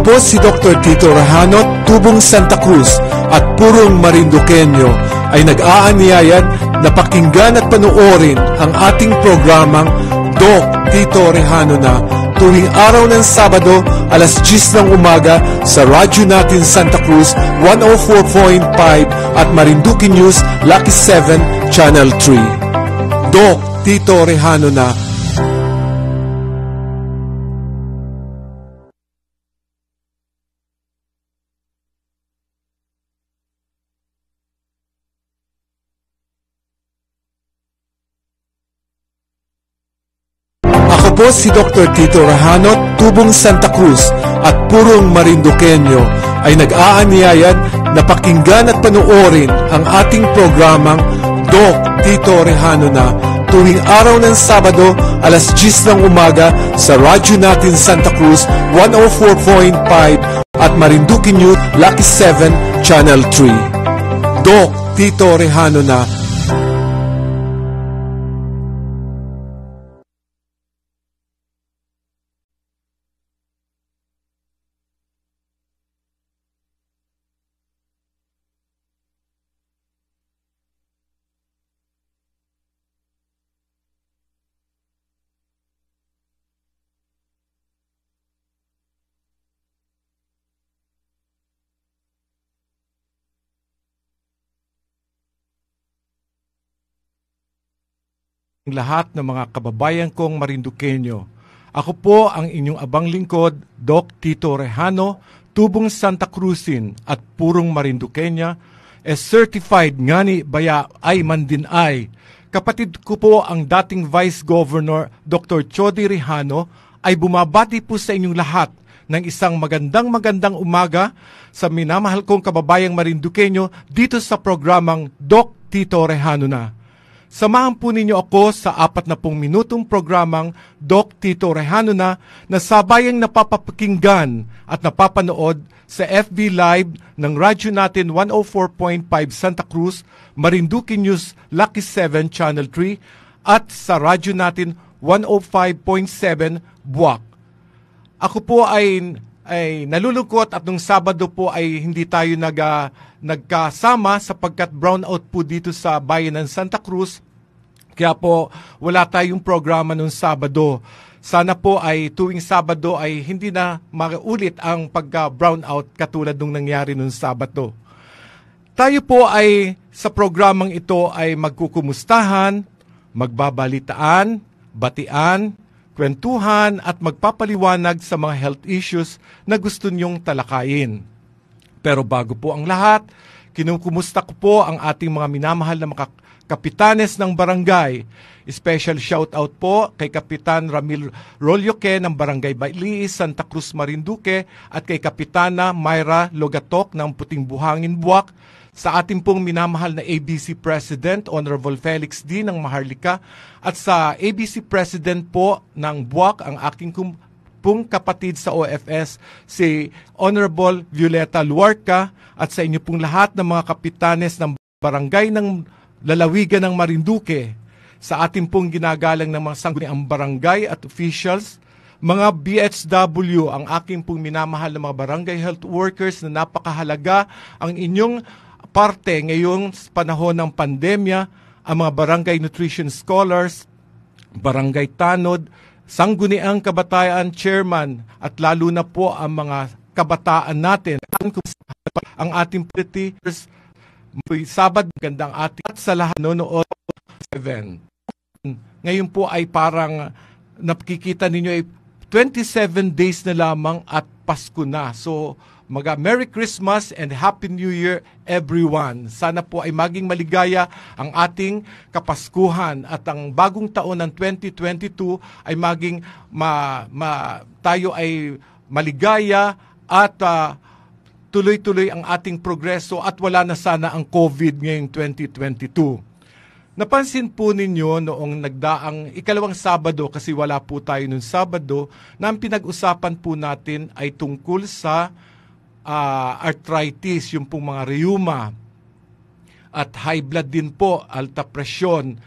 po si Dr. Tito Rejano, Tubong Santa Cruz at Purong Marinduqueño ay nag-aanyayan na pakinggan at panuorin ang ating programang Doc Tito Rejano na tuwing araw ng Sabado alas 10 ng umaga sa radyo natin Santa Cruz 104.5 at Marinduque News Lucky 7 Channel 3. Doc Tito Rejano na. Po si Dr. Tito Rejano, Tubong Santa Cruz at Purong Marinduqueño ay nag-aanyayan na pakinggan at panuorin ang ating programang Doc Tito Rejano na tuwing araw ng Sabado alas 10 ng umaga sa radyo natin Santa Cruz 104.5 at Marinduque News Lucky 7 Channel 3. Doc Tito Rejano na. Lahat ng mga kababayan kong Marinduqueño. Ako po ang inyong abang lingkod, Doc Tito Rejano, Tubong Santa Cruzin at Purong Marinduqueña, certified ngani baya ay mandinay. Kapatid ko po ang dating Vice Governor Dr. Chody Rejano ay bumabati po sa inyong lahat ng isang magandang umaga sa minamahal kong kababayang Marinduqueño dito sa programang Doc Tito Rejano na. Samahan po ninyo ako sa 40 minutong programang Doc Tito Rejano na sabayang napapakinggan at napapanood sa FB Live ng radyo natin 104.5 Santa Cruz, Marinduque News Lucky 7 Channel 3 at sa radyo natin 105.7 Buwak. Ako po ay nalulungkot at nung Sabado po ay hindi tayo nagkasama sapagkat brownout po dito sa bayan ng Santa Cruz. Kaya po wala tayong programa nung Sabado. Sana po ay tuwing Sabado ay hindi na maulit ang pagka-brownout katulad nung nangyari nung Sabado. Tayo po ay sa programang ito ay magkukumustahan, magbabalitaan, batian, kwentuhan at magpapaliwanag sa mga health issues na gusto nyong talakayin. Pero bago po ang lahat, kinukumusta ko po ang ating mga minamahal na kapitanes ng barangay. Special shoutout po kay Kapitan Ramil Rolyoque ng Barangay Bailiis, Santa Cruz, Marinduque at kay Kapitana Myra Logatok ng Puting Buhangin, Buwak, sa ating pong minamahal na ABC President, Honorable Felix D. ng Maharlika, at sa ABC President po ng Buwak, ang aking pong kapatid sa OFS, si Honorable Violeta Luarca, at sa inyo pong lahat ng mga kapitanes ng barangay ng lalawigan ng Marinduque, sa ating pong ginagalang ng mga sangguniang barangay at officials, mga BHW, ang aking pong minamahal na mga barangay health workers na napakahalaga ang inyong parte ngayong panahon ng pandemya, ang mga barangay nutrition scholars, barangay tanod, sangguniang kabataan chairman, at lalo na po ang mga kabataan natin. Ang ating politics, Sabado, gandang ating at sa lahat nanonood 7. Ngayon po ay parang nakikita ninyo ay 27 days na lamang at Pasko na. So, Merry Christmas and Happy New Year everyone. Sana po ay maging maligaya ang ating Kapaskuhan at ang bagong taon ng 2022 ay maging tayo ay maligaya at tuloy-tuloy ang ating progreso at wala na sana ang COVID ngayong 2022. Napansin po ninyo noong nagdaang ikalawang Sabado, kasi wala po tayo noong Sabado, na ang pinag-usapan po natin ay tungkol sa arthritis, yung pong mga rheuma, at high blood din po, alta presyon.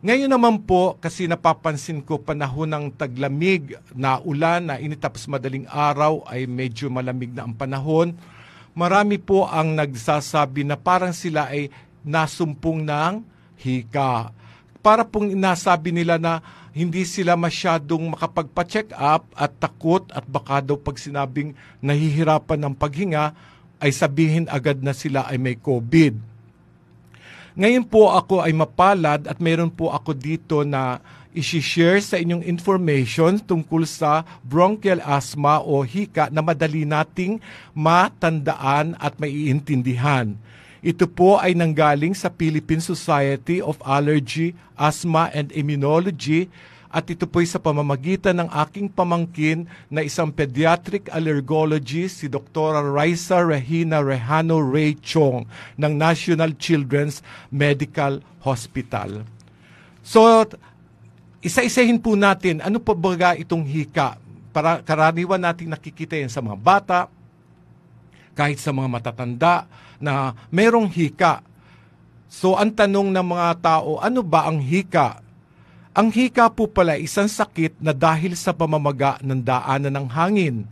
Ngayon naman po, kasi napapansin ko panahon ng taglamig na ulan, na init tapos madaling araw ay medyo malamig na ang panahon. Marami po ang nagsasabi na parang sila ay nasumpong ng hika. Para pong nasabi nila na hindi sila masyadong makapagpa-check up at takot at baka daw pag sinabing nahihirapan ng paghinga ay sabihin agad na sila ay may COVID. Ngayon po ako ay mapalad at mayroon po ako dito na isi-share sa inyong information tungkol sa bronchial asthma o hika na madali nating matandaan at maiintindihan. Ito po ay nanggaling sa Philippine Society of Allergy, Asthma and Immunology at ito po ay sa pamamagitan ng aking pamangkin na isang pediatric allergologist, si Dr. Raisa Regina Rejano Ray Chong ng National Children's Medical Hospital. So, isa-isahin po natin, ano pa ba itong hika? Para karaniwan natin nakikita yan sa mga bata, kahit sa mga matatanda, na mayroong hika. So, ang tanong ng mga tao, ano ba ang hika? Ang hika po pala isang sakit na dahil sa pamamaga ng daanan ng hangin.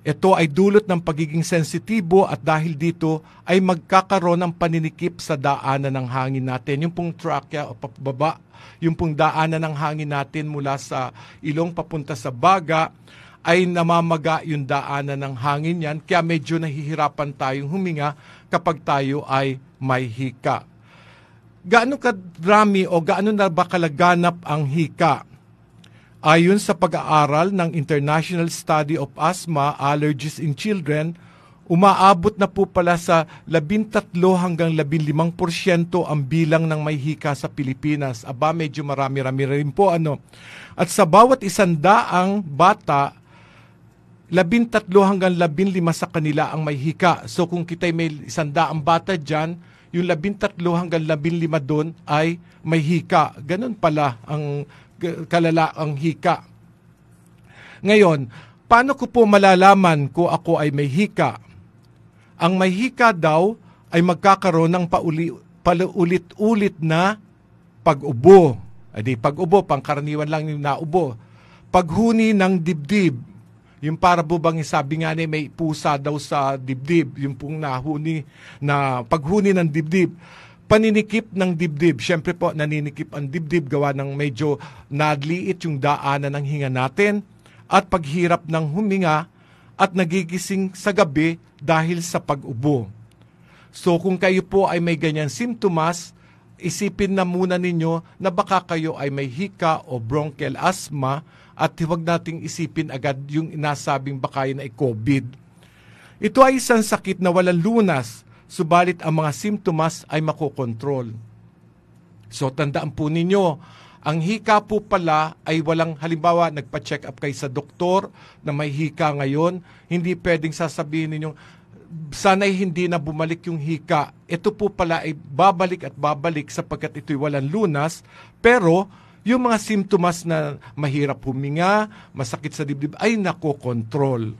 Ito ay dulot ng pagiging sensitibo at dahil dito ay magkakaroon ng paninikip sa daanan ng hangin natin. Yung pong trachea o pababa, yung pong daanan ng hangin natin mula sa ilong papunta sa baga, ay namamaga yung daanan ng hangin yan. Kaya medyo nahihirapan tayong huminga kapag tayo ay may hika. Gaano kadrami o gaano na ba kalaganap ang hika? Ayon sa pag-aaral ng International Study of Asthma, Allergies in Children, umaabot na po pala sa 13 hanggang 15% ang bilang ng may hika sa Pilipinas. Aba, medyo marami-rami rin po ano. At sa bawat 100 bata, 13 hanggang 15 sa kanila ang may hika. So kung kita'y may 100 bata dyan, yung 13 hanggang 15 doon ay may hika. Ganun pala ang kalala ang hika. Ngayon, paano ko po malalaman kung ako ay may hika? Ang may hika daw ay magkakaroon ng paulit-ulit na pag-ubo. Pag-ubo, pangkaraniwan lang yung naubo. Paghuni ng dibdib. Yung para bubang sabi nga ni may pusa daw sa dibdib, yung pong nahuni na paghuni ng dibdib. Paninikip ng dibdib, syempre po naninikip ang dibdib gawa ng medyo nadliit yung daanan ng hinga natin at paghirap ng huminga at nagigising sa gabi dahil sa pag-ubo. So kung kayo po ay may ganyan simptomas, isipin na muna ninyo na baka kayo ay may hika o bronchial asthma at huwag nating isipin agad yung inasabing baka yun ay COVID. Ito ay isang sakit na walang lunas, subalit ang mga simptomas ay makokontrol. So tandaan po ninyo, ang hika po pala ay walang, halimbawa nagpa-check up kayo sa doktor na may hika ngayon, hindi pwedeng sasabihin ninyo, sana'y hindi na bumalik yung hika. Ito po pala ay babalik at babalik sapagkat ito'y walang lunas, pero yung mga simptomas na mahirap huminga, masakit sa dibdib, ay nakokontrol.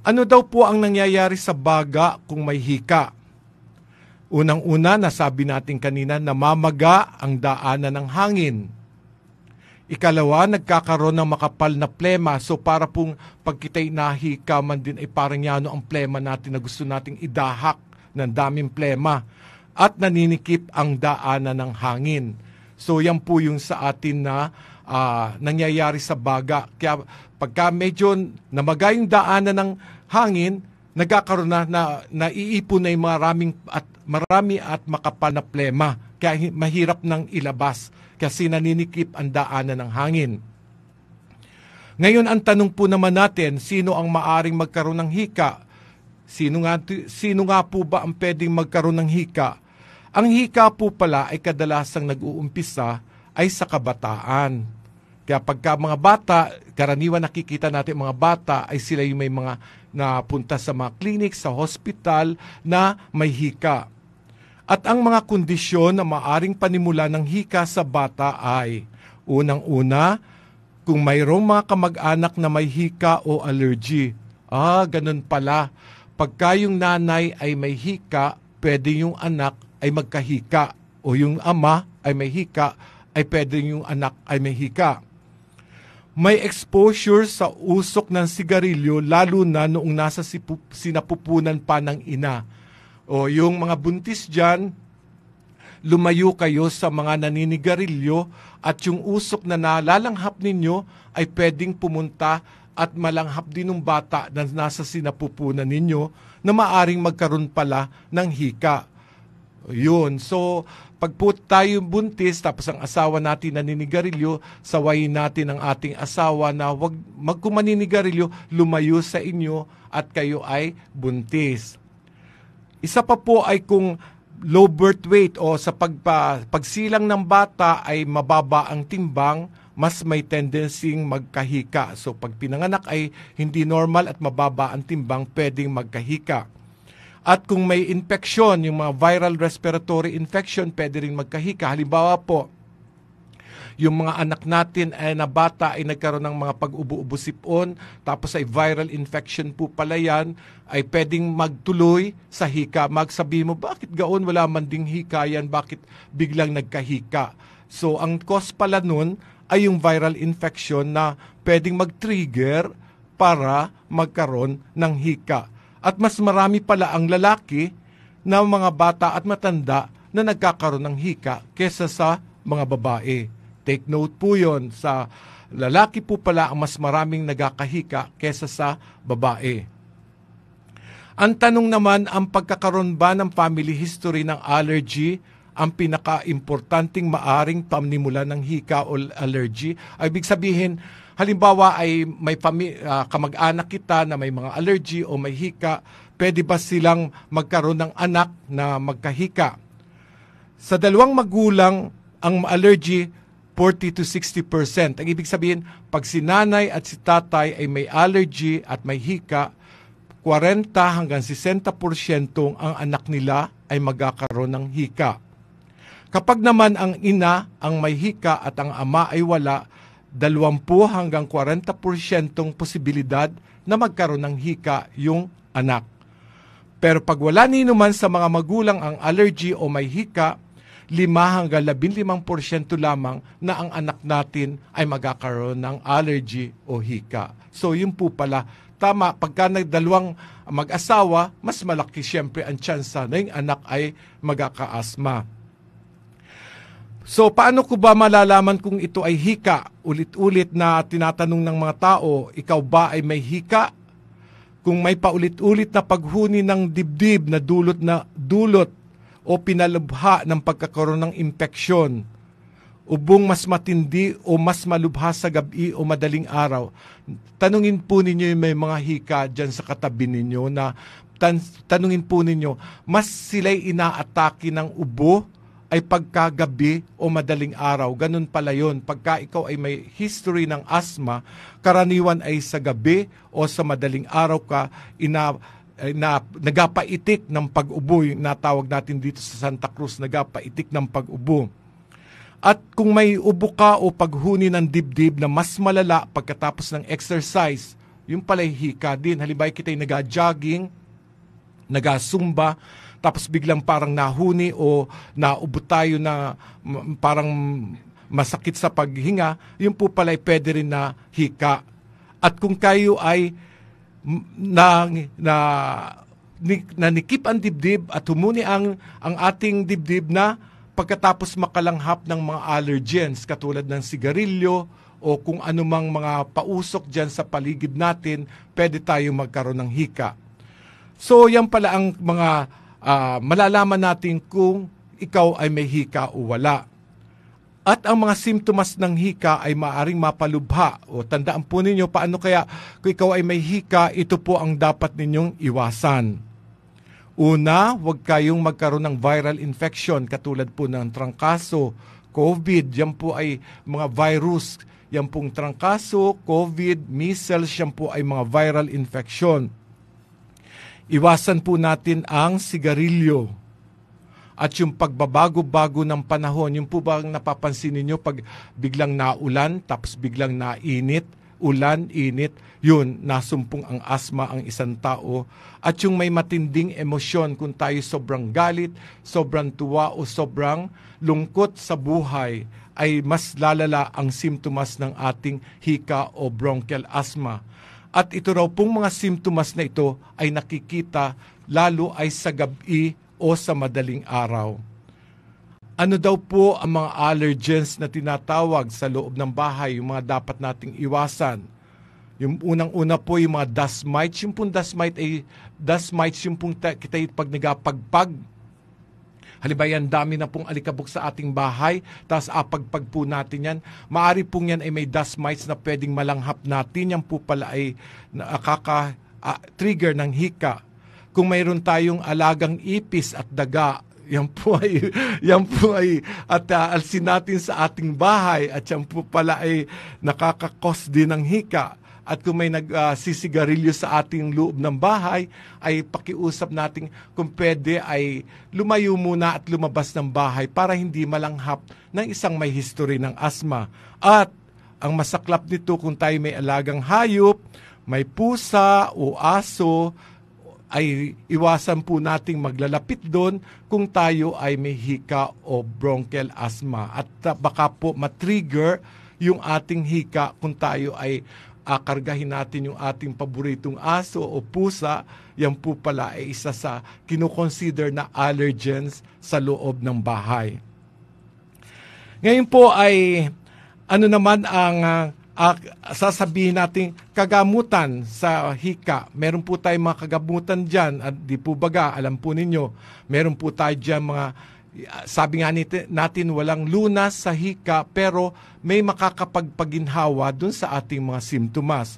Ano daw po ang nangyayari sa baga kung may hika? Unang-una, nasabi natin kanina, namamaga ang daanan ng hangin. Ikalawa, nagkakaroon ng makapal na plema. So para pong pag kita'y nahika man din, ay parang yano ang plema natin na gusto nating idahak ng daming plema. At naninikip ang daanan ng hangin. So yan po yung sa atin na nangyayari sa baga. Kaya pagka medyo namaga yung daanan ng hangin, nagkakaroon na naiipon na yung marami at makapal na plema. Kaya mahirap nang ilabas kasi naninikip ang daanan ng hangin. Ngayon ang tanong po naman natin, sino ang maaring magkaroon ng hika? Sino nga po ba ang pwedeng magkaroon ng hika? Ang hika po pala ay kadalasang nag-uumpisa ay sa kabataan. Kaya pagka mga bata, karaniwan nakikita natin mga bata ay sila yung may mga napunta sa mga clinic, sa hospital na may hika. At ang mga kondisyon na maaring panimula ng hika sa bata ay unang-una, kung mayroong mga kamag-anak na may hika o allergy. Ganun pala. Pagka yung nanay ay may hika, pwede yung anak ay magkahika. o yung ama ay may hika, ay pwede yung anak ay may hika. May exposure sa usok ng sigarilyo lalo na noong nasa sinapupunan pa ng ina. O yung mga buntis dyan, lumayo kayo sa mga naninigarilyo at yung usok na nalalanghap ninyo ay pwedeng pumunta at malanghap din ng bata na nasa sinapupunan ninyo na maaring magkaroon pala ng hika. Yun. So, pag po tayo buntis, tapos ang asawa natin naninigarilyo, sawayin natin ang ating asawa na wag magkumaninigarilyo, lumayo sa inyo at kayo ay buntis. Isa pa po ay kung low birth weight o sa pagsilang ng bata ay mababa ang timbang, mas may tendencing magkahika. So pag pinanganak ay hindi normal at mababa ang timbang, pwedeng magkahika. At kung may infection, yung mga viral respiratory infection, pwede rin magkahika. Halimbawa po, yung mga anak natin ay na bata ay nagkaroon ng mga pag-ubo-ubo sipon, tapos ay viral infection po pala yan, ay pwedeng magtuloy sa hika. Magsabi mo, bakit gaon wala man ding hika yan? Bakit biglang nagkahika? So ang cause pala nun ay yung viral infection na pwedeng mag-trigger para magkaroon ng hika. At mas marami pala ang lalaki na mga bata at matanda na nagkakaroon ng hika kesa sa mga babae. Take note po yon, sa lalaki po pala ang mas maraming nagkakahika kesa sa babae. Ang tanong naman, ang pagkakaroon ba ng family history ng allergy ang pinaka-importanting maaring pamnimulan ng hika o allergy? Ay ibig sabihin, halimbawa ay may kamag-anak kita na may mga allergy o may hika, pwede ba silang magkaroon ng anak na magkahika? Sa dalawang magulang, ang allergy 40 to 60%. Ang ibig sabihin, pag si nanay at si tatay ay may allergy at may hika, 40 hanggang 60% ang anak nila ay magkakaroon ng hika. Kapag naman ang ina ang may hika at ang ama ay wala, 20 hanggang 40% posibilidad na magkaroon ng hika yung anak. Pero pag wala ninuman sa mga magulang ang allergy o may hika, 5 hanggang 15% lamang na ang anak natin ay magkakaroon ng allergy o hika. So yun po pala, tama, pagka nagdalawang mag-asawa, mas malaki siyempre ang tsansa na yung anak ay magkaka-asthma. So paano ko ba malalaman kung ito ay hika? Ulit-ulit na tinatanong ng mga tao, ikaw ba ay may hika? Kung may paulit-ulit na paghuni ng dibdib na dulot o pinalubha ng pagkakaroon ng impeksyon, ubong mas matindi o mas malubha sa gabi o madaling araw, tanungin po ninyo yung may mga hika dyan sa katabi ninyo na tanungin po ninyo, mas sila'y inaatake ng ubo ay pagkagabi o madaling araw. Ganun pala yun. Pagka ikaw ay may history ng asthma, karaniwan ay sa gabi o sa madaling araw ka nagapaitik ng pag-ubo, yung natawag natin dito sa Santa Cruz, nagapaitik ng pag-ubo. At kung may ubo ka o paghuni ng dibdib na mas malala pagkatapos ng exercise, yung pala'y hika din. Halimbawa kita'y nag-jogging, nag-zumba, tapos biglang parang nahuni o naubo tayo na parang masakit sa paghinga, yung po pala'y pwede rin na hika. At kung kayo ay nanikip ang dibdib at humuni ang ating dibdib na pagkatapos makalanghap ng mga allergens katulad ng sigarilyo o kung anumang mga pausok dyan sa paligid natin, pwede tayong magkaroon ng hika. So yan pala ang mga malalaman natin kung ikaw ay may hika o wala. At ang mga simptomas ng hika ay maaaring mapalubha. O tandaan po ninyo, paano kaya kung ikaw ay may hika, ito po ang dapat ninyong iwasan. Una, huwag kayong magkaroon ng viral infection katulad po ng trangkaso, COVID. Yan po ay mga virus. Yan pong trangkaso, COVID, measles, yan po ay mga viral infection. Iwasan po natin ang sigarilyo. At yung pagbabago-bago ng panahon, yung po ba ang napapansin ninyo pag biglang naulan, tapos biglang nainit, ulan, init, yun, nasumpong ang asma ang isang tao. At yung may matinding emosyon, kung tayo sobrang galit, sobrang tuwa o sobrang lungkot sa buhay, ay mas lalala ang simptomas ng ating hika o bronchial asthma. At ito raw pong mga simptomas na ito ay nakikita lalo ay sa gabi o sa madaling araw. Ano daw po ang mga allergens na tinatawag sa loob ng bahay, yung mga dapat nating iwasan? Yung unang-una po yung mga dust mites. Yung pong dust mites yung pong kita pag nagapagpag. Halimbawa, dami na pong alikabok sa ating bahay, tapos apagpag po natin yan. Maari pong yan ay may dust mites na pwedeng malanghap natin. Yan po pala ay trigger ng hika. Kung mayroon tayong alagang ipis at daga, yan po ay alsin natin sa ating bahay at yan po pala ay nakakakos din ng hika. At kung may nagsisigarilyo sa ating loob ng bahay, ay pakiusap natin kung pwede ay lumayo muna at lumabas ng bahay para hindi malanghap ng isang may history ng asma. At ang masaklap nito kung tayo may alagang hayop, may pusa o aso, ay iwasan po nating maglalapit doon kung tayo ay may hika o bronchial asthma. At baka po matrigger yung ating hika kung tayo ay kargahin natin yung ating paboritong aso o pusa. Yan po pala ay isa sa kinukonsider na allergens sa loob ng bahay. Ngayon po ay ano naman ang sasabihin natin kagamutan sa hika. Meron po tayong mga kagamutan dyan. At di po baga, alam po ninyo, meron po tayo dyan mga, sabi nga natin walang lunas sa hika, pero may makakapagpaginhawa dun sa ating mga simptomas.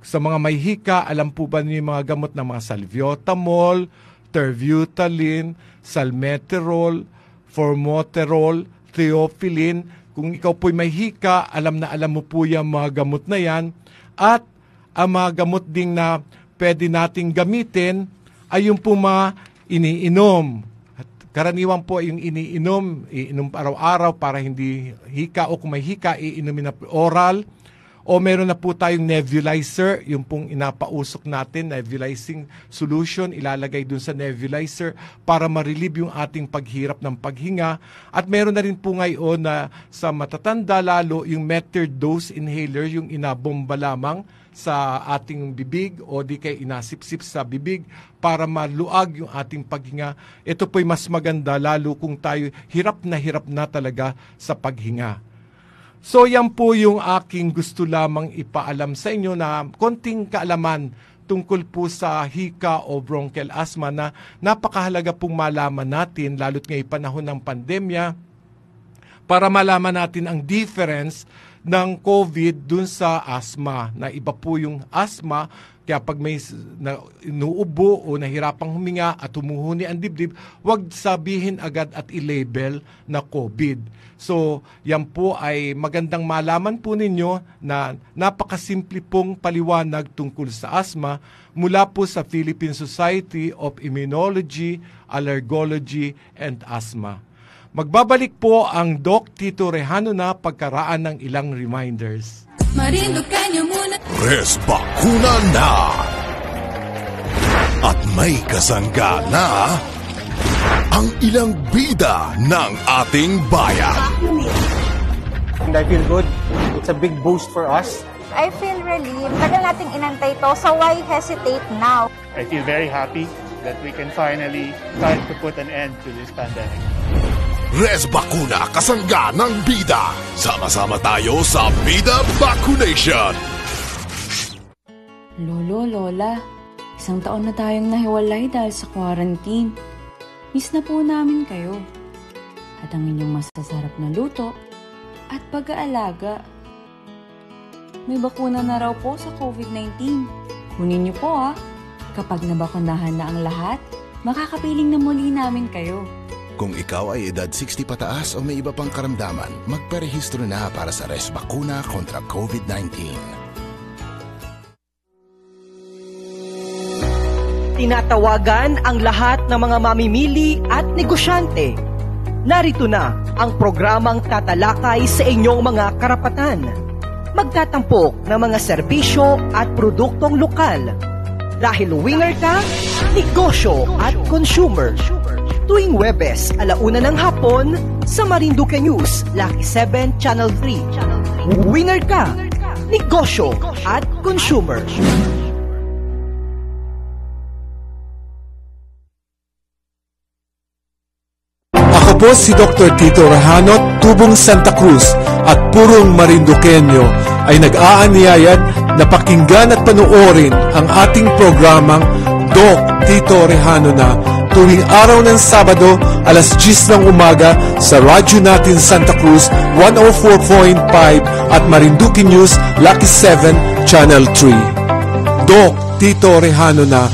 Sa mga may hika, alam po ba niyo yung mga gamot na mga salviotamol, terbutalin, salmeterol, formoterol, theophylline. Kung ikaw po'y may hika, alam mo po yung mga gamot na yan. At ang mga gamot ding na pwede nating gamitin ay yung po mga iniinom. At karaniwan po yung iinom araw-araw para hindi hika, o kung may hika, iinumin na oral. O meron na po tayong nebulizer, yung pong inapausok natin, nebulizing solution, ilalagay dun sa nebulizer para ma-relieve yung ating paghirap ng paghinga. At meron na rin po ngayon na sa matatanda lalo, yung metered dose inhaler, yung inabomba lamang sa ating bibig o di kay inasipsip sa bibig para maluag yung ating paghinga. Ito po'y mas maganda lalo kung tayo hirap na talaga sa paghinga. So yan po yung aking gusto lamang ipaalam sa inyo na konting kaalaman tungkol po sa hika o bronchial asthma na napakahalaga pong malaman natin lalo't ngayong panahon ng pandemya para malaman natin ang difference ng COVID dun sa asthma. Na iba po yung asthma, kaya pag may inuubo o nahirapang huminga at humuhuni ang dibdib, huwag sabihin agad at i-label na COVID. So, yan po ay magandang malaman po ninyo na napakasimple pong paliwanag tungkol sa asthma mula po sa Philippine Society of Immunology, Allergology, and Asthma. Magbabalik po ang Doc Tito Rejano na pagkaraan ng ilang reminders. Marinduqueño muna. Res bakuna na. At may kasangga na ang ilang bida ng ating bayan. And I feel good. It's a big boost for us. I feel relieved. Tagal nating inantay to, so why hesitate now? I feel very happy that we can finally start to put an end to this pandemic. Res bakuna, kasangga ng bida. Sama-sama tayo sa Bida Vaccination. Lolo, Lola, 1 taon na tayong nahiwalay dahil sa quarantine. Miss na po namin kayo. At ang inyong masasarap na luto at pag-aalaga. May bakuna na raw po sa COVID-19. Kunin niyo po ha. Kapag nabakunahan na ang lahat, makakapiling na muli namin kayo. Kung ikaw ay edad 60 pataas o may iba pang karamdaman, magparehistro na para sa Res Bakuna kontra COVID-19. Tinatawagan ang lahat ng mga mamimili at negosyante. Narito na ang programang tatalakay sa inyong mga karapatan. magtatampok ng mga serbisyo at produktong lokal. Dahil winner ka, negosyo at consumer. Tuwing Webes, 1:00 ng hapon, sa Marinduque News, Lucky 7, Channel 3. Winner ka, negosyo at consumer. Ako po si Dr. Tito Rahanot, Tubong Santa Cruz at purong Marinduqueño ay nag-aanyayad na pakinggan at panuorin ang ating programang Doc Tito Rehano na tuwing araw ng Sabado alas 10 ng umaga sa radyo natin Santa Cruz 104.5 at Marinduque News Lucky 7 Channel 3. Doc Tito Rehano na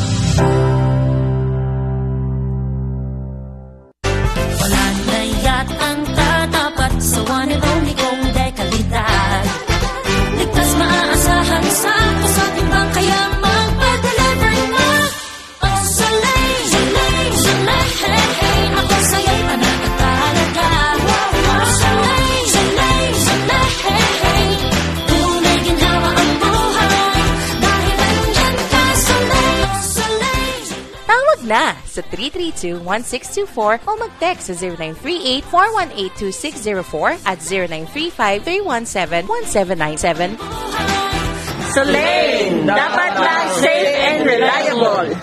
na sa 332-1624 o mag-text sa 0938-418-2604 at 0935-317-1797. Soleil, dapat lang safe and reliable.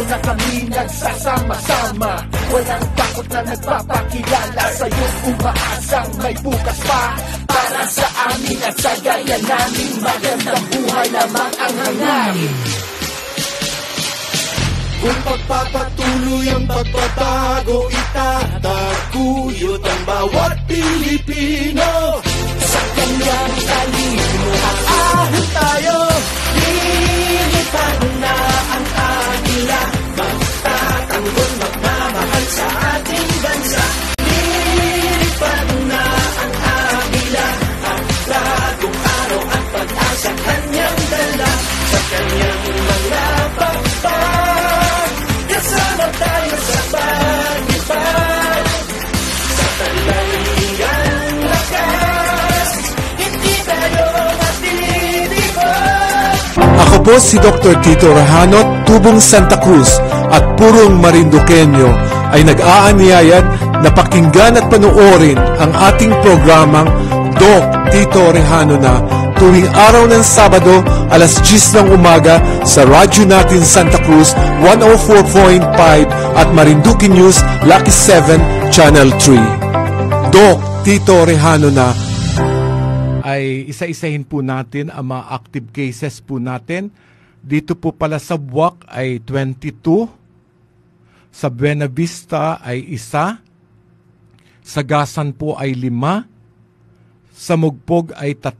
Na kami nagsasama-sama, walang takot na nagpapakilala sa'yo, umaasang may bukas pa para sa amin at sa gaya namin, magandang buhay lamang ang hangarin. Kung pagpapatuloy ang pagbabago, itataguyod ang bawat Pilipino. Sa kanyang talino, aahon tayo, lilipad na ang agila. Magtatanggol, magmamahal sa ating bansa. Lilipad na ang agila, at bagong araw at pag-asa kanyang dala. Sa kanyang mga pagpag, kasama tayo sa pag-ipag. Sa talagang lakas, hindi tayo matitibag. Ako po si Dr. Tito Rahanot, Tubong Santa Cruz at purong Marinduqueño ay nag-aanyayad na pakinggan at panuorin ang ating programang Doc Tito Rehano na tuwing araw ng Sabado alas 10 ng umaga sa radyo natin Santa Cruz 104.5 at Marinduque News Lucky 7 Channel 3. Doc Tito Rehano na ay isa-isahin po natin ang mga active cases po natin. Dito po pala sa Buwak ay 22, sa Buena Vista ay 1, sa Gasan po ay 5, sa Mugpog ay 3,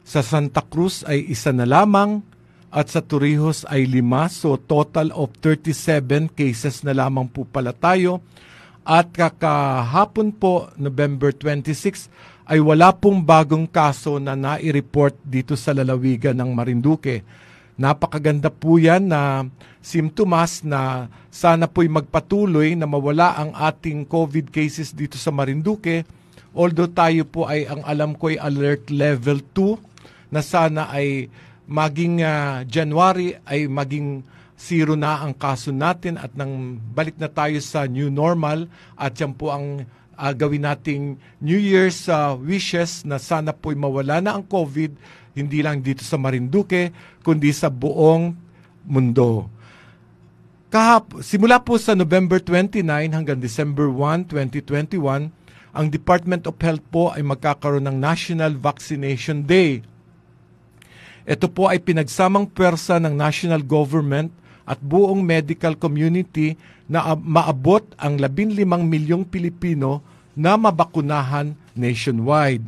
sa Santa Cruz ay 1 na lamang, at sa Torrijos ay 5. So total of 37 cases na lamang po pala tayo. At kakahapon po, November 26, ay wala pong bagong kaso na nai-report dito sa lalawigan ng Marinduque. Napakaganda po yan na simptomas na sana po'y magpatuloy na mawala ang ating COVID cases dito sa Marinduque although tayo po ay, ang alam ko ay alert level 2, na sana ay maging January ay maging 0 na ang kaso natin at nang balik na tayo sa new normal, at yan po ang gawin nating New Year's wishes na sana po'y mawala na ang COVID, hindi lang dito sa Marinduque, kundi sa buong mundo. Simula po sa November 29 hanggang December 1, 2021, ang Department of Health po ay magkakaroon ng National Vaccination Day. Ito po ay pinagsamang pwersa ng national government at buong medical community na maabot ang 15 milyong Pilipino na mabakunahan nationwide.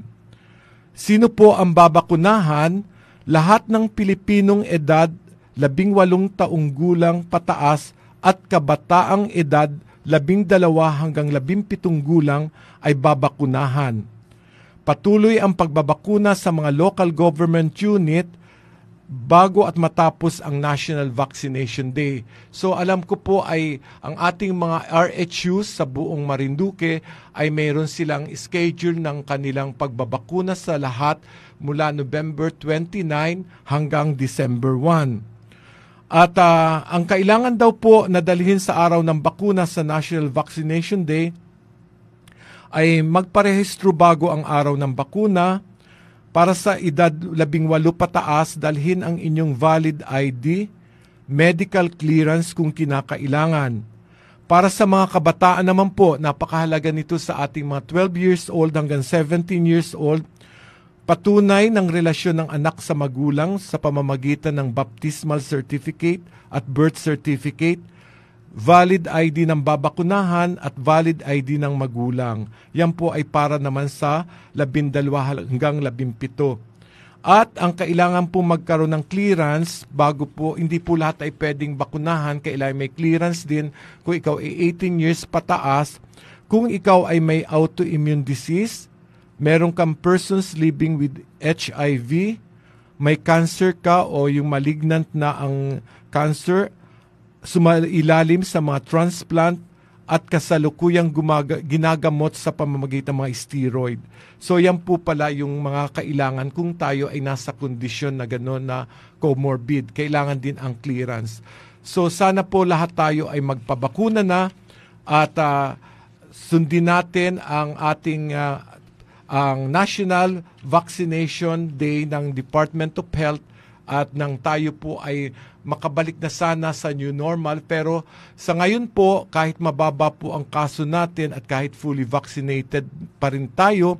Sino po ang babakunahan? Lahat ng Pilipinong edad 18 taong gulang pataas at kabataang edad 12 hanggang 17 gulang ay babakunahan. Patuloy ang pagbabakuna sa mga local government unit bago at matapos ang National Vaccination Day. So alam ko po ay ang ating mga RHUs sa buong Marinduque ay mayroon silang schedule ng kanilang pagbabakuna sa lahat mula November 29 hanggang December 1. At ang kailangan daw po na dalhin sa araw ng bakuna sa National Vaccination Day ay magparehistro bago ang araw ng bakuna. Para sa edad 18 pataas, dalhin ang inyong valid ID, medical clearance kung kinakailangan. Para sa mga kabataan naman po, napakahalaga nito sa ating mga 12 years old hanggang 17 years old, patunay ng relasyon ng anak sa magulang sa pamamagitan ng baptismal certificate at birth certificate, valid ID ng babakunahan at valid ID ng magulang. Yan po ay para naman sa 12 hanggang 17. At ang kailangan po magkaroon ng clearance bago po, hindi po lahat ay pwedeng bakunahan, kailangan may clearance din kung ikaw ay 18 years pataas, kung ikaw ay may autoimmune disease, meron kang persons living with HIV, may cancer ka o yung malignant na ang cancer, sumailalim sa mga transplant at kasalukuyang ginagamot sa pamamagitan ng mga steroid. So yan po pala yung mga kailangan kung tayo ay nasa kondisyon na gano'n na comorbid. Kailangan din ang clearance. So sana po lahat tayo ay magpabakuna na at sundin natin ang ating ang National Vaccination Day ng Department of Health at nang tayo po ay makabalik na sana sa new normal. Pero sa ngayon po, kahit mababa po ang kaso natin at kahit fully vaccinated pa rin tayo,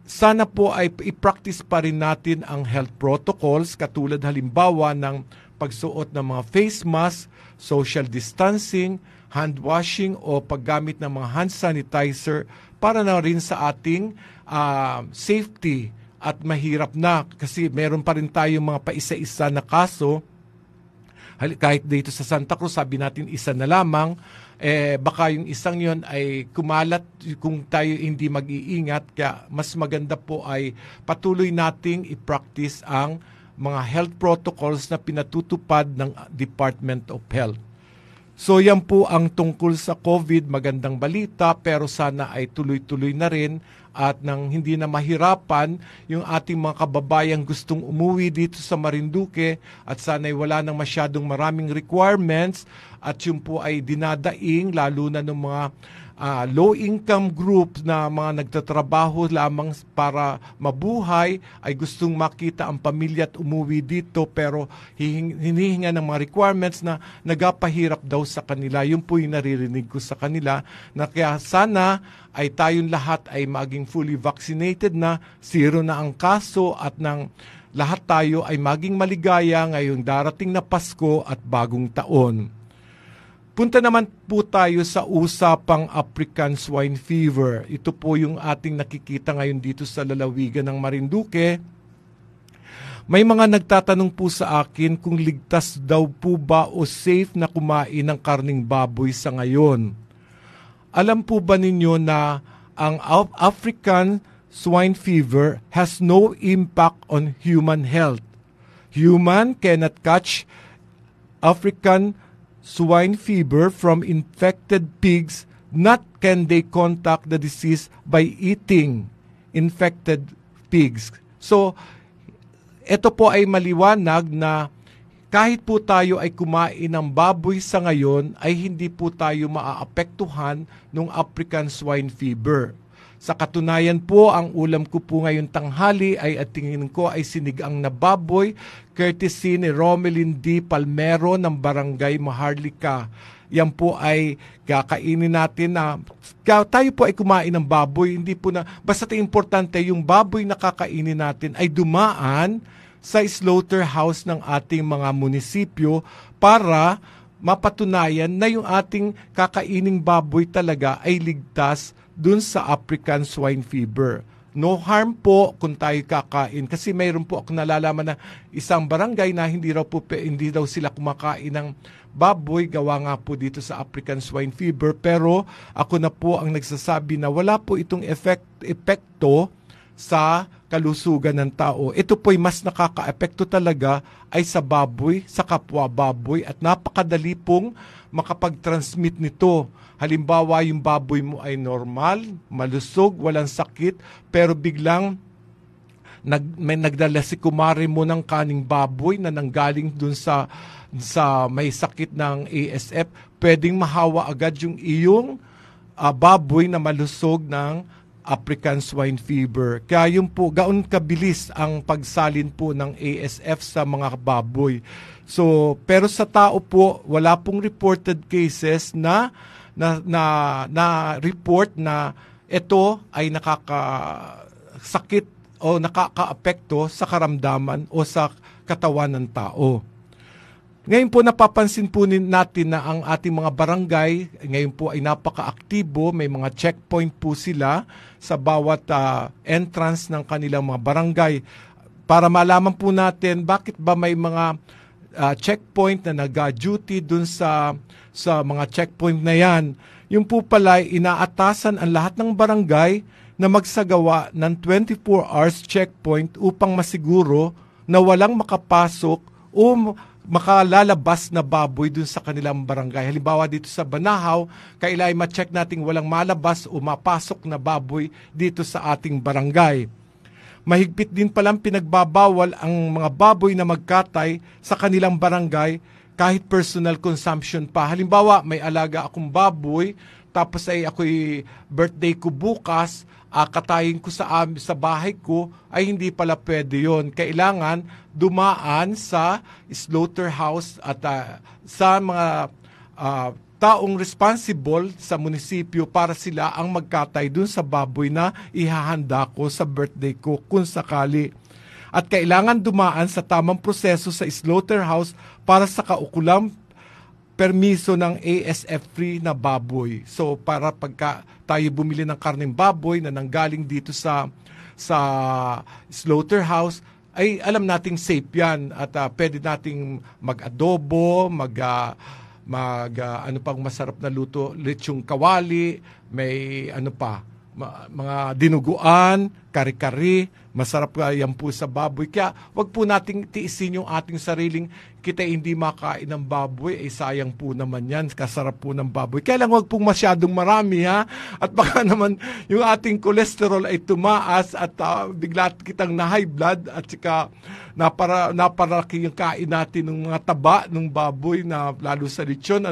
sana po ay i-practice pa rin natin ang health protocols katulad halimbawa ng pagsuot ng mga face mask, social distancing, hand washing o paggamit ng mga hand sanitizer para na rin sa ating safety. At mahirap na kasi meron pa rin tayong mga paisa-isa na kaso. Kahit dito sa Santa Cruz, sabi natin isa na lamang, baka yung isang yon ay kumalat kung tayo hindi mag-iingat. Kaya mas maganda po ay patuloy nating i-practice ang mga health protocols na pinatutupad ng Department of Health. So yan po ang tungkol sa COVID, magandang balita, pero sana ay tuloy-tuloy na rin at nang hindi na mahirapan yung ating mga kababayang gustong umuwi dito sa Marinduque at sana ay wala nang masyadong maraming requirements at yun po ay dinadaing lalo na ng mga low-income group na mga nagtatrabaho lamang para mabuhay ay gustong makita ang pamilya at umuwi dito pero hinihinga ng mga requirements na nagapahirap daw sa kanila. Yun po yung naririnig ko sa kanila na kaya sana ay tayong lahat ay maging fully vaccinated na, 0 na ang kaso at nang lahat tayo ay maging maligaya ngayong darating na Pasko at bagong taon. Punta naman po tayo sa usapang African Swine Fever. Ito po yung ating nakikita ngayon dito sa lalawigan ng Marinduque. May mga nagtatanong po sa akin kung ligtas daw po ba o safe na kumain ng karning baboy sa ngayon. Alam po ba ninyo na ang African Swine Fever has no impact on human health? Human cannot catch African swine fever from infected pigs not can they contact the disease by eating infected pigs. So, ito po ay maliwanag na kahit po tayo ay kumain ng baboy sa ngayon, ay hindi po tayo maaapektuhan ng African swine fever. Sa katunayan po, ang ulam ko po ngayon tanghali ay at tingin ko ay sinigang na baboy, courtesy ni Romelyn D. Palmero ng Barangay Maharlika. Yan po ay kakainin natin na tayo po ay kumain ng baboy, hindi po na, basta importante yung baboy na kakainin natin ay dumaan sa slaughterhouse ng ating mga munisipyo para mapatunayan na yung ating kakaining baboy talaga ay ligtas dun sa African swine fever. No harm po kung tayo kakain kasi mayroon po ako nalalaman na isang barangay na hindi daw sila kumakain ng baboy gawa nga po dito sa African swine fever, pero ako na po ang nagsasabi na wala po itong epekto sa kalusugan ng tao. Ito po'y mas nakaka-epekto talaga ay sa baboy, sa kapwa baboy, at napakadali pong makapag-transmit nito. Halimbawa, yung baboy mo ay normal, malusog, walang sakit, pero biglang may nagdala si kumare mo ng kaning baboy na nanggaling dun sa may sakit ng ASF, pwedeng mahawa agad yung iyong baboy na malusog ng African swine fever. Kaya yun po, gaon kabilis ang pagsalin po ng ASF sa mga baboy. So, pero sa tao po, wala pong reported cases na report na ito ay nakakasakit o nakakaapekto sa karamdaman o sa katawan ng tao. Ngayon po napapansin po natin na ang ating mga barangay ngayon po ay napaka-aktibo, may mga checkpoint po sila sa bawat entrance ng kanilang mga barangay para malaman po natin bakit ba may mga checkpoint na nag-duty dun sa mga checkpoint na yan. Yung po pala inaatasan ang lahat ng barangay na magsagawa ng 24 hours checkpoint upang masiguro na walang makapasok o makalalabas na baboy dun sa kanilang barangay. Halimbawa dito sa Banahaw, kailangan ma-check natin walang malabas o mapasok na baboy dito sa ating barangay. Mahigpit din palang pinagbabawal ang mga baboy na magkatay sa kanilang barangay kahit personal consumption pa. Halimbawa, may alaga akong baboy, tapos ay ako'y birthday ko bukas, katayin ko sa bahay ko, ay hindi pala pwede yun. Kailangan dumaan sa slaughterhouse at sa mga taong responsible sa munisipyo para sila ang magkatay dun sa baboy na ihahanda ko sa birthday ko kung sakali. At kailangan dumaan sa tamang proseso sa slaughterhouse para sa kaukulang permiso ng ASF-free na baboy. So para pagka tayo bumili ng karneng baboy na nanggaling dito sa slaughterhouse, ay alam nating safe yan at pwede nating mag-adobo, ano pang masarap na luto, lechong kawali, may mga dinuguan, kari-kari, masarap yan po sa baboy. Kaya wag po nating tiisin yung ating sariling kita hindi makain ng baboy, sayang po naman yan, kasarap po ng baboy. Kaya lang wag pong masyadong marami ha, at baka naman yung ating cholesterol ay tumaas at bigla kitang na high blood at saka naparaki yung kain natin ng mga taba ng baboy na lalo sa lechon,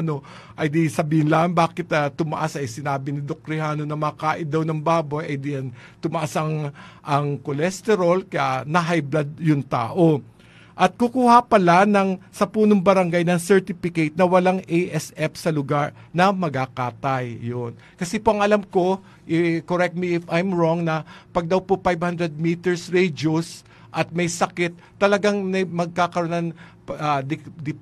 ay di sabihin lang bakit tumaas, ay sinabi ni Doc Rehano na makain daw ng baboy, ay di yan tumaas ang cholesterol, kaya na high blood yung tao. At kukuha pala sa punong barangay ng certificate na walang ASF sa lugar na magakatay. Yun. Kasi po ang alam ko, correct me if I'm wrong, na pag daw po 500 meters radius at may sakit, talagang magkakaroon ng the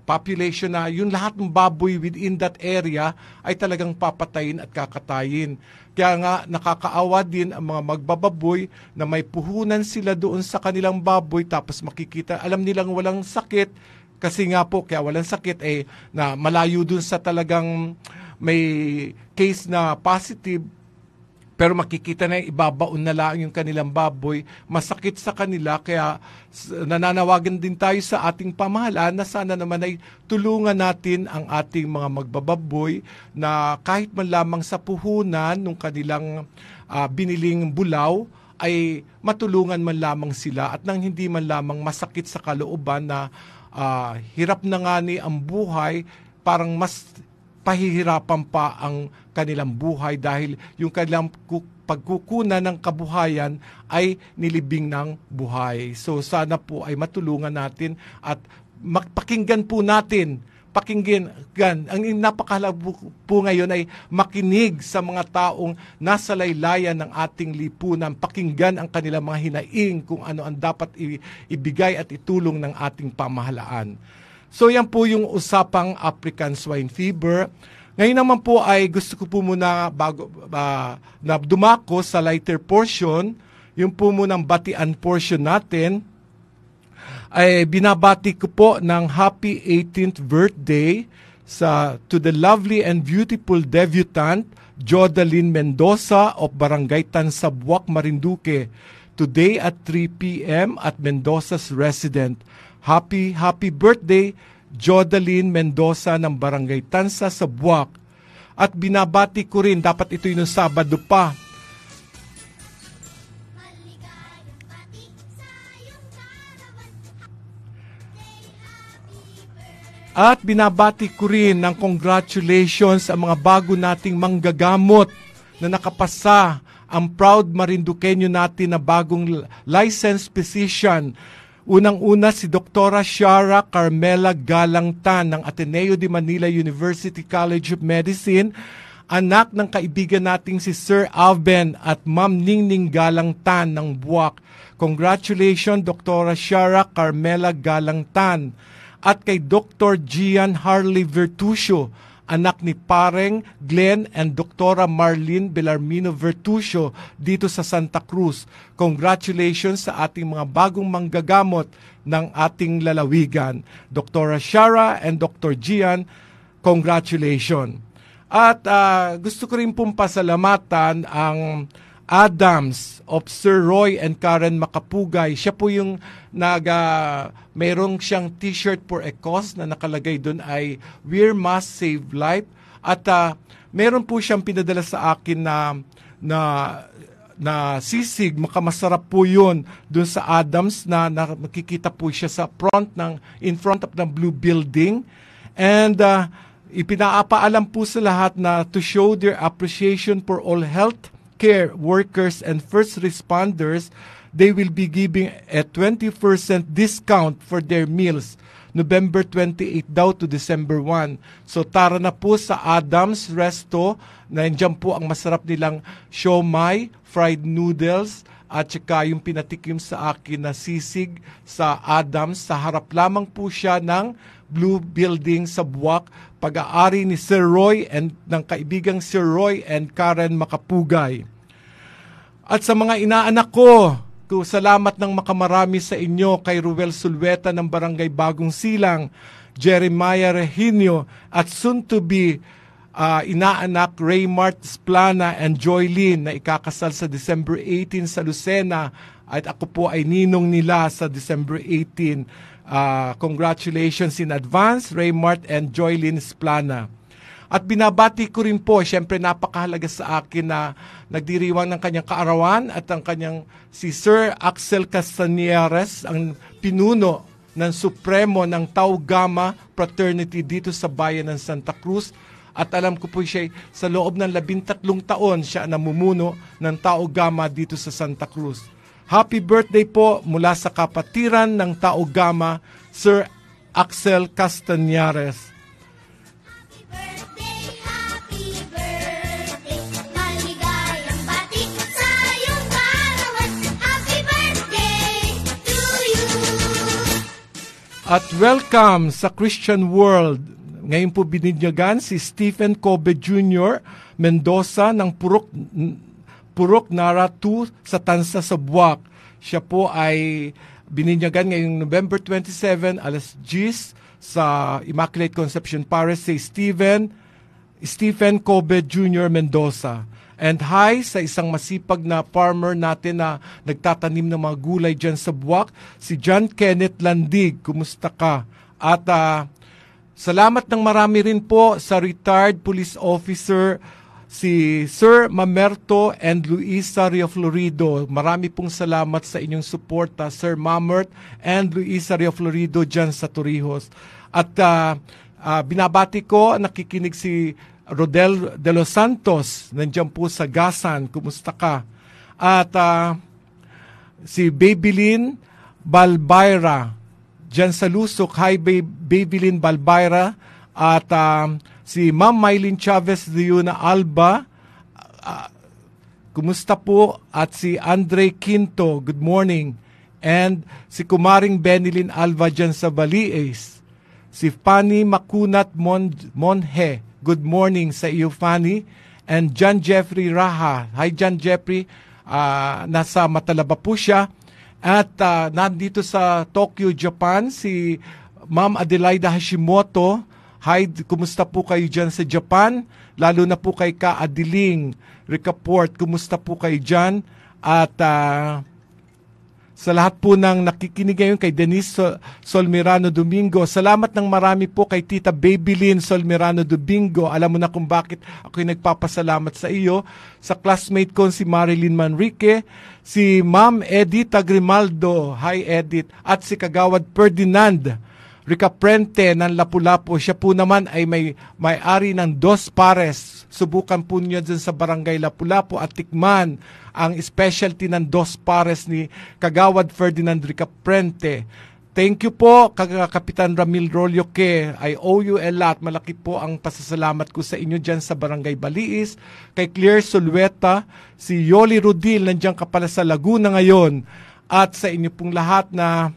population na yung lahat ng baboy within that area ay talagang papatayin at kakatayin. Kaya nga nakakaawa din ang mga magbababoy na may puhunan sila doon sa kanilang baboy tapos makikita, alam nilang walang sakit kasi nga po kaya walang sakit na malayo doon sa talagang may case na positive, pero makikita na ibabaon na lang yung kanilang baboy, masakit sa kanila, kaya nananawagan din tayo sa ating pamahalaan na sana naman ay tulungan natin ang ating mga magbababoy na kahit man lamang sa puhunan ng kanilang biniling bulaw, ay matulungan man lamang sila at nang hindi man lamang masakit sa kalooban na hirap na nga ni ang buhay, parang mas pahihirapan pa ang kanilang buhay dahil yung kanilang pagkukunan ng kabuhayan ay nilibing ng buhay. So sana po ay matulungan natin at pakinggan po natin. Pakinggan. Ang napakahalaga po ngayon ay makinig sa mga taong nasa laylayan ng ating lipunan. Pakinggan ang kanilang mga hinaing kung ano ang dapat ibigay at itulong ng ating pamahalaan. So yan po yung usapang African Swine Fever. Ngayon naman po ay gusto ko po muna na dumako sa lighter portion, yung po munang batian portion natin, ay binabati ko po ng happy 18th birthday to the lovely and beautiful debutante Jodaline Mendoza of Barangay Tansabuak, Marinduque, today at 3 p.m. at Mendoza's resident. Happy birthday, Jodaline Mendoza ng Barangay Tansa sa Buwak. At binabati ko rin, dapat ito yung Sabado pa. At binabati ko rin ng congratulations sa mga bago nating manggagamot na nakapasa, ang proud Marinduqueño natin na bagong licensed physician. Unang-una si Dr. Shara Carmela Galangtan ng Ateneo de Manila University College of Medicine, anak ng kaibigan nating si Sir Alben at Ma'am Ningning Galangtan ng Buwak. Congratulations, Dr. Shara Carmela Galangtan. At kay Dr. Gian Harley Vertusio, anak ni Pareng Glenn and Dr. Marlene Belarmino Vertusio dito sa Santa Cruz. Congratulations sa ating mga bagong manggagamot ng ating lalawigan. Dr. Shara and Dr. Gian, congratulations. At gusto ko rin pong pasalamatan ang Adams of Sir Roy and Karen Makapugay. Siya po yung mayroong siyang t-shirt for a cause na nakalagay doon ay Wear Mask Save Life. At meron po siyang pinadala sa akin na sisig, makamasarap po yun doon sa Adams na makikita po siya sa in front of the blue building. And ipinapaalam po sa lahat na to show their appreciation for all health care workers and first responders, they will be giving a 20% discount for their meals, November 28 daw to December 1. So tara na po sa Adams Resto, nandiyan po ang masarap nilang siomai, fried noodles, at saka yung pinatikim sa akin na sisig sa Adams. Sa harap lamang po siya ng Blue Building sa Buwak, pag-aari ni Sir Roy and ng kaibigang Sir Roy and Karen Makapugay. At sa mga inaanak ko, salamat ng makamarami sa inyo kay Ruel Sulweta ng Barangay Bagong Silang, Jeremiah Rehinio, at soon to be inaanak Raymart Splana and Joylene na ikakasal sa December 18 sa Lucena, at ako po ay ninong nila sa December 18. Congratulations in advance, Raymart and Joylene Splana. At binabati ko rin po, syempre napakahalaga sa akin na nagdiriwang ng kanyang kaarawan at ang kanyang si Sir Axel Castañeres, ang pinuno ng Supremo ng Tau Gamma Fraternity dito sa bayan ng Santa Cruz. At alam ko po siya sa loob ng 13 taon siya namumuno ng Tau Gamma dito sa Santa Cruz. Happy birthday po mula sa kapatiran ng Tau Gamma, Sir Axel Castañeres. At welcome sa Christian World. Ngayon po bininyagan si Stephen Kobe Jr. Mendoza ng Purok Nara 2 sa Tansa sa Buwak. Siya po ay bininyagan ngayong November 27 alas 10 sa Immaculate Conception Parish. Say Stephen, Stephen Kobe Jr. Mendoza. And hi sa isang masipag na farmer natin na nagtatanim ng mga gulay dyan sa Buwak, si John Kenneth Landig. Kumusta ka? At salamat ng marami rin po sa retired police officer si Sir Mamerto and Luisa Rio Florido. Marami pong salamat sa inyong suporta, Sir Mamert and Luisa Rio Florido dyan sa Torrijos. At binabati ko, nakikinig si Rodel de los Santos, nandiyan po sa Gasan. Kumusta ka? At si Babylin Balbayra, dyan sa Lusok. Hi, Babylin Balbayra. At si Ma'am Mylene Chavez de Yuna Alba, kumusta po? At si Andre Quinto, good morning. And si Kumaring Benilyn Alva dyan sa Balies. Si Fanny Makunat Monhe, good morning sa iyo, Fanny. And John Jeffrey Raha, hi John Jeffrey, nasa Matalaba po siya. At nandito sa Tokyo, Japan, si Ma'am Adelaida Hashimoto. Hi, kumusta po kayo dyan sa Japan? Lalo na po kay Ka Adiling Ricaport, kumusta po kayo dyan? At sa lahat po ng nakikinig ngayon kay Denise Solmirano Domingo, salamat ng marami po kay Tita Babylin Solmirano Domingo. Alam mo na kung bakit ako'y nagpapasalamat sa iyo. Sa classmate ko si Marilyn Manrique, si Ma'am Edith Agrimaldo, hi Edith, at si Kagawad Ferdinand Ricaprente ng Lapu-Lapu. Siya po naman ay may-ari ng Dos Pares. Subukan po niyo dyan sa barangay Lapu-Lapu at tikman ang specialty ng Dos Pares ni Kagawad Ferdinand Ricaprente. Thank you po, Kapitan Ramil Rolyoque. I owe you a lot. Malaki po ang pasasalamat ko sa inyo dyan sa barangay Baliis. Kay Claire Solueta, si Yoli Rudil, nandiyan ka pala sa Laguna ngayon. At sa inyo pong lahat na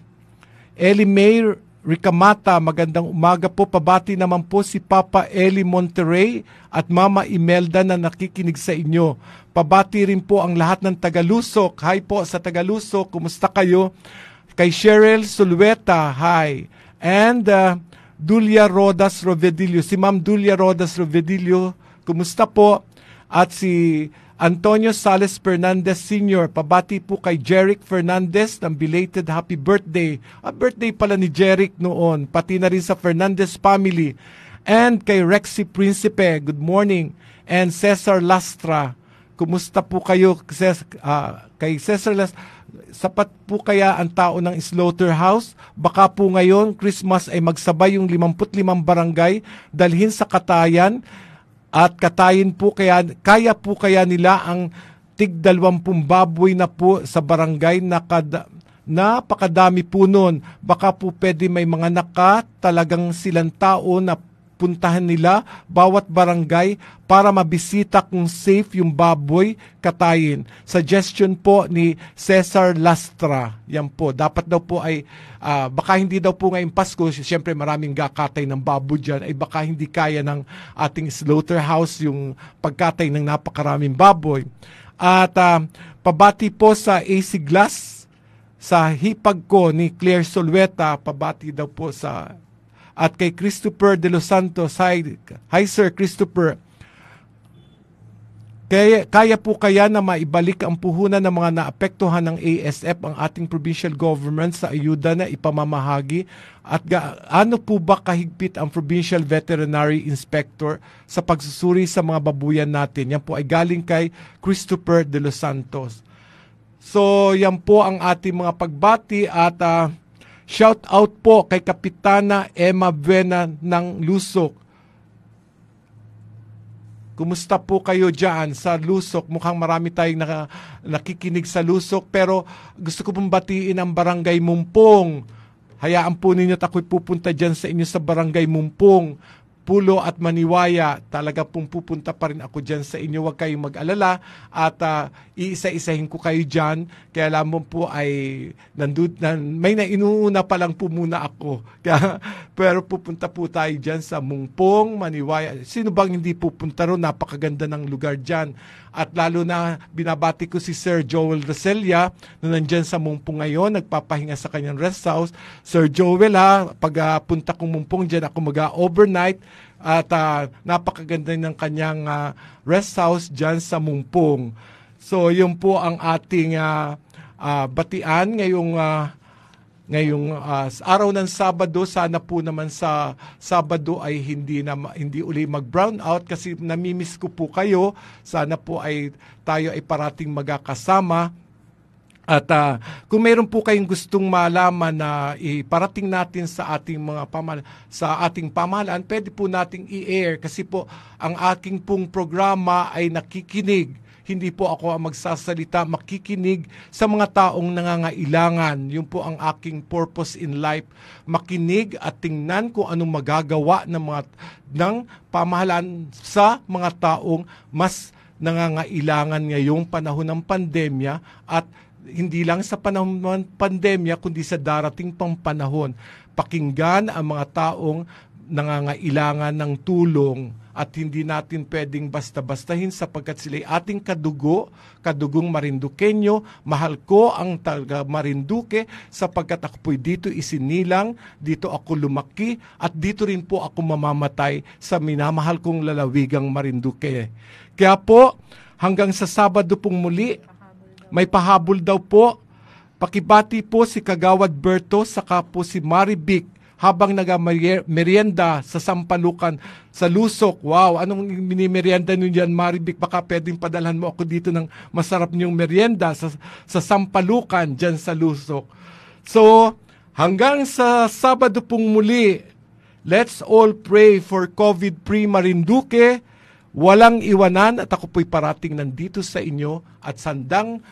Ellie May Ricamata, magandang umaga po. Pabati naman po si Papa Eli Monterrey at Mama Imelda na nakikinig sa inyo. Pabati rin po ang lahat ng Tagalusok. Hi po sa Tagalusok, kumusta kayo? Kay Cheryl Sulueta, hi. And Dulia Rodas Rovedillo, si Ma'am Dulia Rodas Rovedillo, kumusta po? At si Antonio Sales Fernandez Sr., pabati po kay Jeric Fernandez ng belated happy birthday. Birthday pala ni Jeric noon, pati na rin sa Fernandez family. And kay Rexy Principe, good morning. And Cesar Lastra, kumusta po kayo? Kay Cesar Lastra, sapat po kaya ang tao ng Slaughterhouse? Baka po ngayon, Christmas ay magsabay yung 55 barangay, dalhin sa Katayan, at katayin po kaya po kaya nila ang tig 20 baboy na po sa barangay na napakadami po nun. Baka po pwede may mga talagang silang tao na puntahan nila bawat barangay para mabisita kung safe yung baboy katayin. Suggestion po ni Cesar Lastra. Yan po. Dapat daw po ay, baka hindi daw po ngayong Pasko, siyempre maraming kakatay ng baboy dyan, ay baka hindi kaya ng ating slaughterhouse yung pagkatay ng napakaraming baboy. At pabati po sa AC Glass, sa hipag ko ni Claire Solueta, pabati daw po sa at kay Christopher de los Santos. Hi Sir Christopher. Kaya po kaya na maibalik ang puhunan ng mga naapektuhan ng ASF ang ating provincial government sa ayuda na ipamamahagi? At ano po ba kahigpit ang provincial veterinary inspector sa pagsusuri sa mga babuyan natin? Yan po ay galing kay Christopher de los Santos. So yan po ang ating mga pagbati at shout out po kay Kapitana Emma Buena ng Lusok. Kumusta po kayo dyan sa Lusok? Mukhang marami tayong nakikinig sa Lusok, pero gusto ko pong batiin ang Barangay Mumpong. Hayaan po ninyo at ako'y pupunta dyan sa inyo sa Barangay Mumpong, Pulo at Maniwaya. Talaga pong pupunta pa rin ako dyan sa inyo. Huwag kayong mag-alala at iisa-isahin ko kayo dyan. Kaya alam mo po ay may nainuuna pa lang po muna ako. Kaya, pero pupunta po tayo dyan sa Mumpong, Maniwaya. Sino bang hindi pupunta ron? Napakaganda ng lugar dyan. At lalo na binabati ko si Sir Joel Roselia na nandyan sa Mumpong ngayon, nagpapahinga sa kanyang rest house. Sir Joel pag punta kong Mumpong dyan, ako mag-overnight. at napakaganda ng kanyang rest house dyan sa Mumpong. So yun po ang ating batian ngayong araw ng Sabado. Sana po naman sa Sabado ay hindi uli mag-brown out kasi namimiss ko po kayo. Sana po ay tayo ay parating magkakasama. At kung mayroon po kayong gustong malaman na iparating natin sa ating ating pamahalaan, pwede po nating i-air kasi po ang aking pong programa ay nakikinig. Hindi po ako ang magsasalita, makikinig sa mga taong nangangailangan. Yun po ang aking purpose in life. Makinig at tingnan kung anong magagawa ng pamahalaan sa mga taong mas nangangailangan ngayong panahon ng pandemya at hindi lang sa panahon ng pandemya kundi sa darating pang panahon. Pakinggan ang mga taong nangangailangan ng tulong at hindi natin pwedeng basta-bastahin sapagkat sila'y ating kadugong Marinduqueño. Mahal ko ang taga Marinduque sapagkat ako po'y dito isinilang, dito ako lumaki at dito rin po ako mamamatay sa minamahal kong lalawigang Marinduque. Kaya po hanggang sa Sabado pong muli, may pahabol daw po. Pakibati po si Kagawad Berto saka po si Maribic habang nag-merienda sa Sampalukan sa Lusok. Wow, anong minimerienda nyo dyan, Maribic? Baka pwedeng padalhan mo ako dito ng masarap nyong merienda sa Sampalukan dyan sa Lusok. So, hanggang sa Sabado pong muli, let's all pray for COVID-free Marinduque. Walang iwanan at ako po'y parating nandito sa inyo at sandang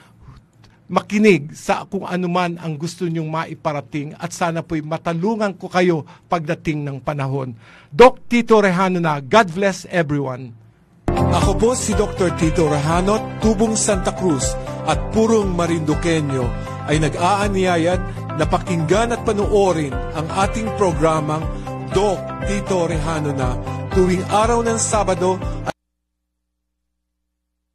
makinig sa kung anuman ang gusto nyong maiparating at sana po'y matalungan ko kayo pagdating ng panahon. Doc Tito Rejano na. God bless everyone. Ako po si Dr. Tito Rejano, tubong Santa Cruz at purong Marinduqueño ay nag-aaniyayan na pakinggan at panuorin ang ating programang Doc Tito Rejano na tuwing araw ng Sabado.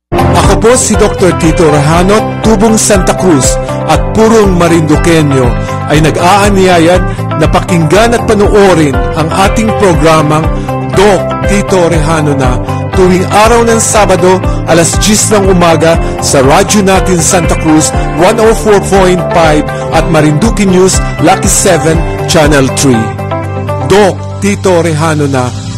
Ako po si Dr. Tito Rejano, tubong Santa Cruz at purong Marinduqueño ay nag-aaniyayan na pakinggan at panuorin ang ating programang Doc Tito Rejano na tuwing araw ng Sabado alas 10 ng umaga sa radyo natin Santa Cruz 104.5 at Marinduque News Lucky 7 Channel 3. Doc Tito Rejano na